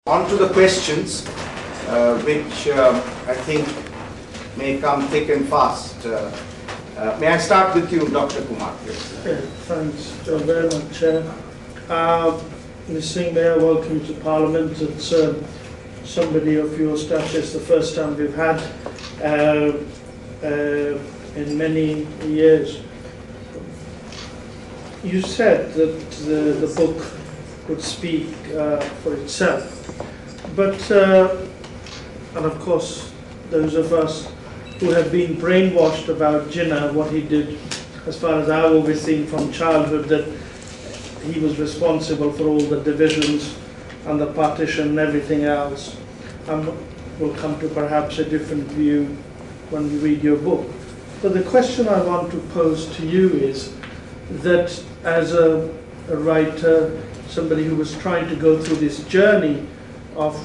On to the questions, which I think may come thick and fast. May I start with you, Dr. Kumar? Yeah, thanks very much, Chair. Ms. Singh, may I welcome you to Parliament. It's somebody of your stature. It's the first time we've had in many years. You said that the book would speak for itself. But, and of course, those of us who have been brainwashed about Jinnah, what he did, as far as I've always seen from childhood, that he was responsible for all the divisions and the partition and everything else. We'll come to perhaps a different view when we read your book. But the question I want to pose to you is that as a writer, somebody who was trying to go through this journey of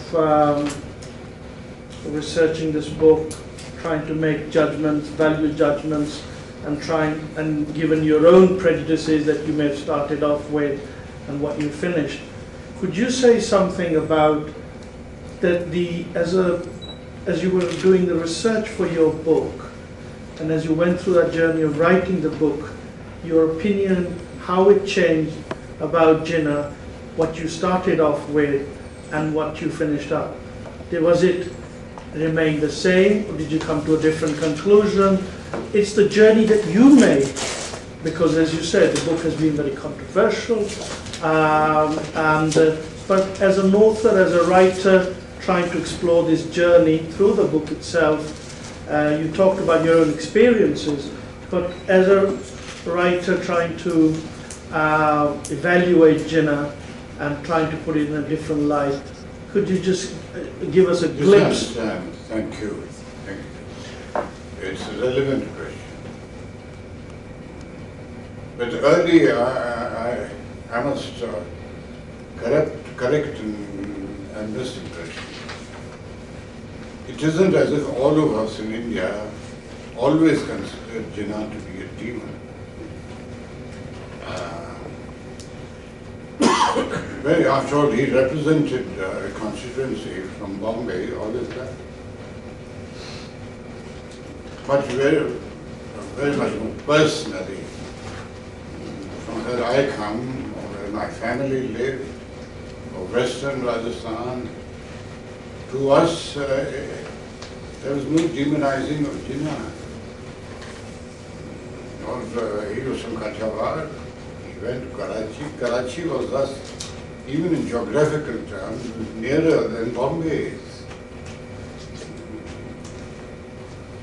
researching this book, trying to make judgments, value judgments, and given your own prejudices that you may have started off with and what you finished, could you say something about that as you were doing the research for your book, and as you went through that journey of writing the book, your opinion, how it changed about Jinnah, what you started off with and what you finished up? Was it remain the same, or did you come to a different conclusion? It's the journey that you made, because as you said, the book has been very controversial, but as an author, as a writer, trying to explore this journey through the book itself, you talked about your own experiences, but as a writer trying to evaluate Jinnah and trying to put it in a different light, could you just give us a glimpse? Thank you. Thank you. It's a relevant question. But early, I must correct a misimpression. It isn't as if all of us in India always considered Jinnah to be a demon. Well, after all, he represented a constituency from Bombay, all of that. But very much more personally, from where I come, or where my family lived, or Western Rajasthan, to us, there was no demonizing of Jinnah. He was from Kathiawar. He went to Karachi. Karachi was thus, even in geographical terms, nearer than Bombay is.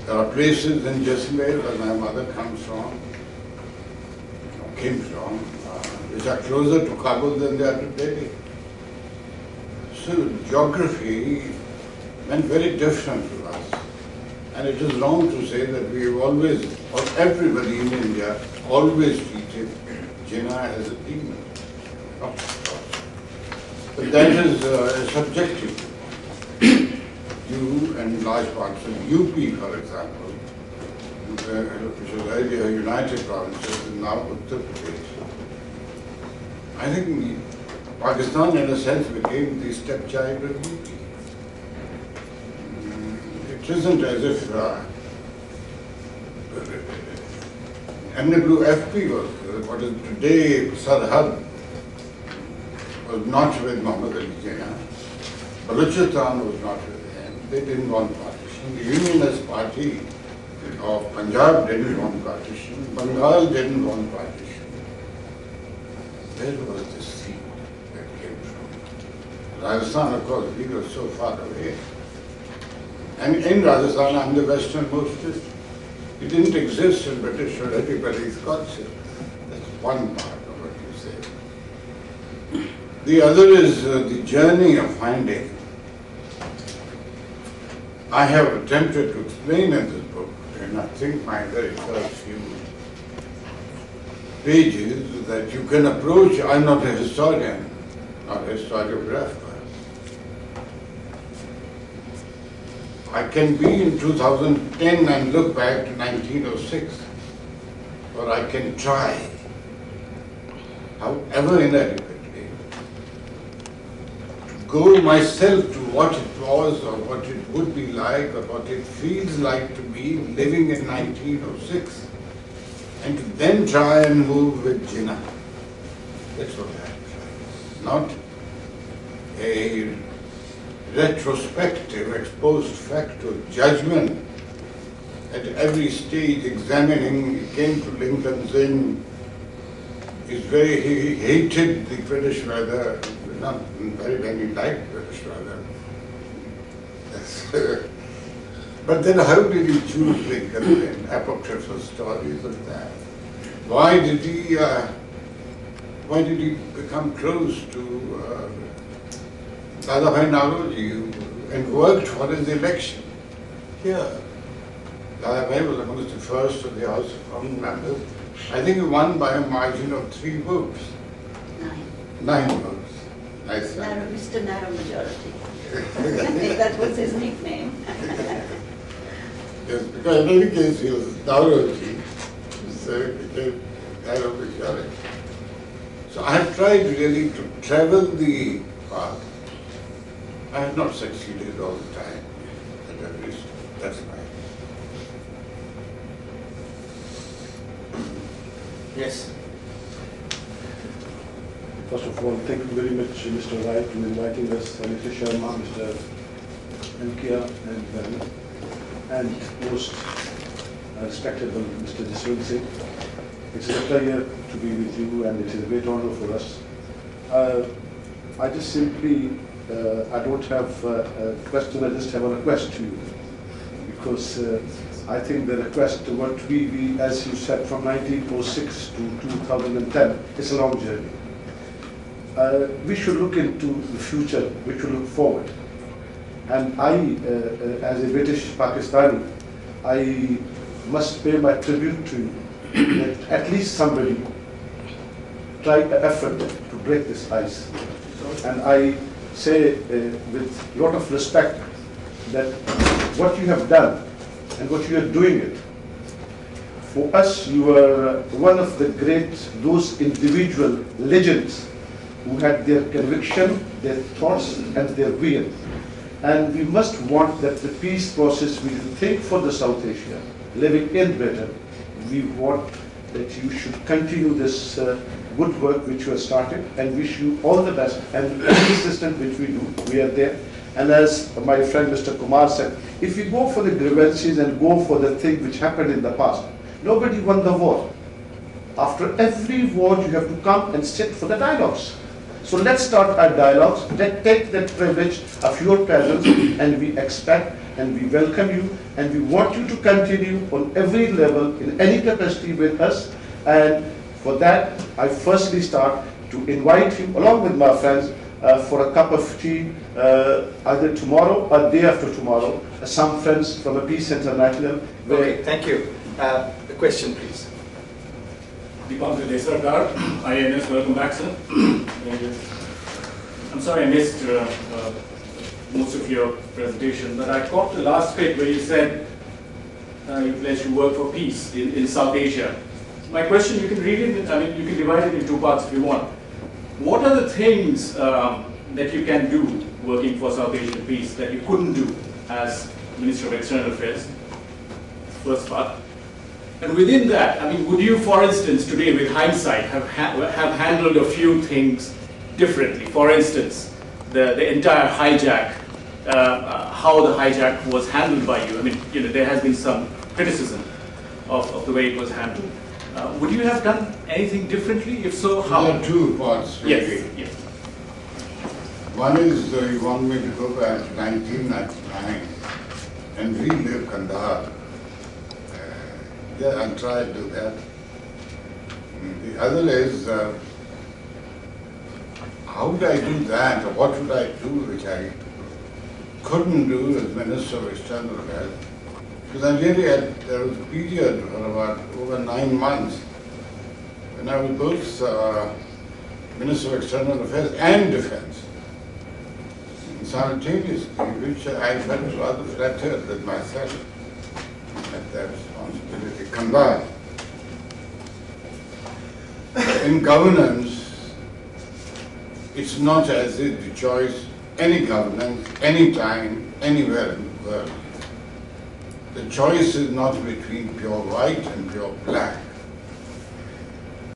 There are places in Jaisalmer where my mother comes from, or came from, which are closer to Kabul than they are to Delhi. So geography meant very different to us. And it is wrong to say that we have always, or everybody in India, always treated Jinnah as a demon. But that is subjective. You and large parts of UP, for example, which was earlier United Provinces and now Uttar Pradesh. I think Pakistan, in a sense, became the stepchild of UP. It isn't as if MWFP was, what is today Sarhad, was not with Muhammad Ali Jinnah. Balochistan was not with him. They didn't want partition. The Unionist Party of Punjab didn't want partition. Bengal didn't want partition. Where was this seed that came from? Rajasthan, of course, we were so far away. And in Rajasthan, I'm the westernmost district. It didn't exist in British or anybody's concept. That's one part of what you say. The other is the journey of finding. I have attempted to explain in this book, and I think my very first few pages, that you can approach. I'm not a historian, not a historiographer. I can be in 2010 and look back to 1906, or I can try, however inadequately, go myself to what it was or what it would be like or what it feels like to be living in 1906 and to then try and move with Jinnah. That's what I tried. Not a retrospective, ex post facto judgment at every stage examining. He came to Lincoln saying he hated the British weather, not very many liked British weather. But then how did he choose Lincoln in apocryphal stories of that? Why did he become close to Dadabhai Nauroji and worked for his election here? Dadabhai was amongst the first of the House of Commons members. I think he won by a margin of 3 votes. 9 votes. Nice. Mr. Narrow Majority. That was his nickname. Yes, because in any case he was Nauroji, so he became Narrow Majority. So I have tried really to travel the path. I have not succeeded all the time, but at least that's my. Yes. First of all, thank you very much, Mr. Wright, for inviting us, Mr. Sharma, Mr. Ankia, and most respectable Mr. Jaswant Singh. It's a pleasure to be with you, and it is a great honor for us. I just simply, I don't have a question, I just have a request to you, because I think the request, what we, as you said, from 1906 to 2010, it's a long journey. We should look into the future, we should look forward. And I, as a British Pakistani, I must pay my tribute to you, that at least somebody tried the effort to break this ice. And I say with a lot of respect that what you have done and what you are doing it, for us you are one of the great, those individual legends who had their conviction, their thoughts and their will. And we must want that the peace process we think for the South Asia, living in Britain, we want that you should continue this good work which you have started, and wish you all the best. And any assistance which we do, we are there. And as my friend Mr. Kumar said, if we go for the grievances and go for the thing which happened in the past, nobody won the war. After every war, you have to come and sit for the dialogues. So let's start our dialogues. Let's take that privilege of your presence, and we expect and we welcome you, and we want you to continue on every level in any capacity with us. And for that, I firstly start to invite you, along with my friends, for a cup of tea, either tomorrow or day after tomorrow. Some friends from a Peace International. Okay, thank you. The question, please. Deepak Desardar, INS, welcome back, sir. I'm sorry I missed most of your presentation, but I caught the last bit where you said you pledged to work for peace in South Asia. My question, you can read it, you can divide it in 2 parts if you want. What are the things that you can do working for South Asian peace that you couldn't do as Minister of External Affairs? First part. And within that, would you, for instance, today with hindsight, have handled a few things differently? For instance, the entire hijack, how the hijack was handled by you. There has been some criticism of the way it was handled. Would you have done anything differently? If so, how? There are 2 parts. Yes, yes. One is you want me to go back to 1999 and relive Kandahar. Yeah, I'll try to do that. The other is, how would I do that, or what would I do which I couldn't do as Minister of External Affairs? Because I really there was a period for about over 9 months when I was both Minister of External Affairs and Defense simultaneously, which I felt rather flattered with myself at that responsibility combined. In governance, it's not as if the choice any governance, any time, anywhere in the world, the choice is not between pure white and pure black.